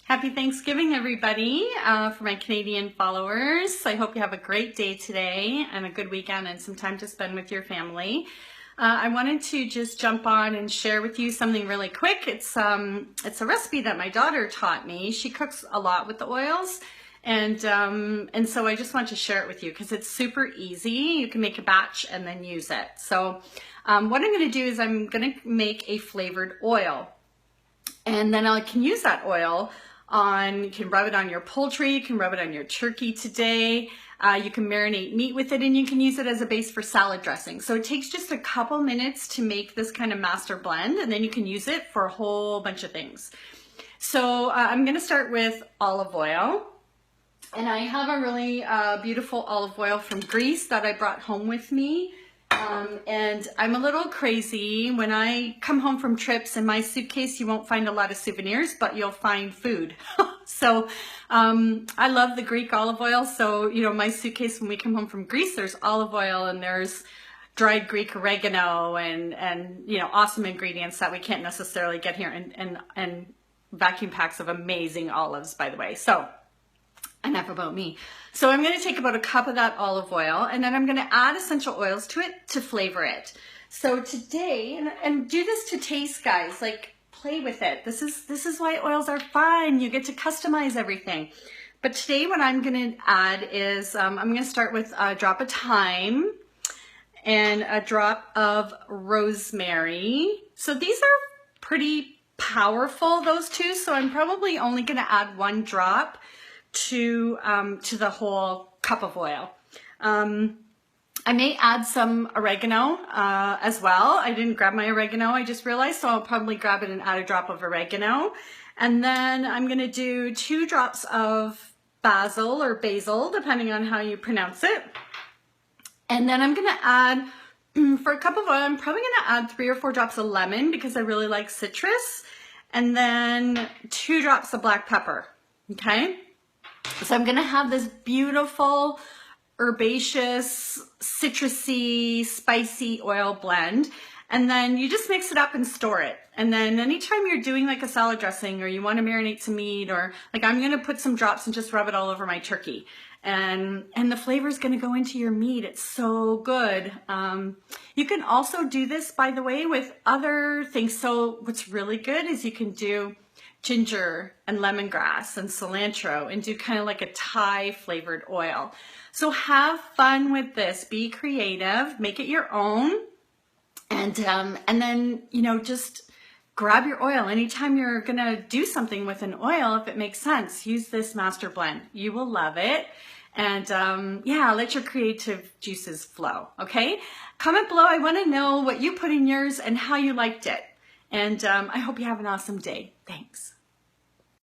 Happy Thanksgiving, everybody, for my Canadian followers. I hope you have a great day today and a good weekend and some time to spend with your family. I wanted to just jump on and share with you something really quick. It's a recipe that my daughter taught me. She cooks a lot with the oils, and so I just want to share it with you because it's super easy. You can make a batch and then use it. So what I'm going to do is I'm going to make a flavored oil, and then I can use that oil you can rub it on your poultry, you can rub it on your turkey today, you can marinate meat with it, and you can use it as a base for salad dressing. So it takes just a couple minutes to make this kind of master blend, and then you can use it for a whole bunch of things. So I'm going to start with olive oil, and I have a really beautiful olive oil from Greece that I brought home with me. And I'm a little crazy. When I come home from trips, in my suitcase you won't find a lot of souvenirs, but you'll find food. So I love the Greek olive oil. So my suitcase, when we come home from Greece, there's olive oil and there's dried Greek oregano and awesome ingredients that we can't necessarily get here, and vacuum packs of amazing olives, by the way. So enough about me. So I'm going to take about a cup of that olive oil, and then I'm going to add essential oils to it to flavor it. So today, and do this to taste, guys, like play with it. This is why oils are fun. You get to customize everything. But today what I'm going to add is I'm going to start with a drop of thyme and a drop of rosemary. So these are pretty powerful, those two. So I'm probably only going to add one drop to the whole cup of oil. I may add some oregano as well. I didn't grab my oregano, I just realized, so I'll probably grab it and add a drop of oregano. And then I'm going to do 2 drops of basil or basil, depending on how you pronounce it. And then I'm going to add, for a cup of oil, I'm probably going to add 3 or 4 drops of lemon because I really like citrus. And then 2 drops of black pepper, okay? So I'm going to have this beautiful, herbaceous, citrusy, spicy oil blend. And then you just mix it up and store it. And then anytime you're doing like a salad dressing or you want to marinate some meat, or like I'm going to put some drops and just rub it all over my turkey. And the flavor is going to go into your meat. It's so good. You can also do this, by the way, with other things. So what's really good is you can do ginger and lemongrass and cilantro and do kind of like a Thai flavored oil. So have fun with this, be creative, make it your own, and then just grab your oil. Anytime you're gonna do something with an oil, if it makes sense, use this master blend. You will love it. And yeah, let your creative juices flow, okay? Comment below, I wanna know what you put in yours and how you liked it. And I hope you have an awesome day. Thanks.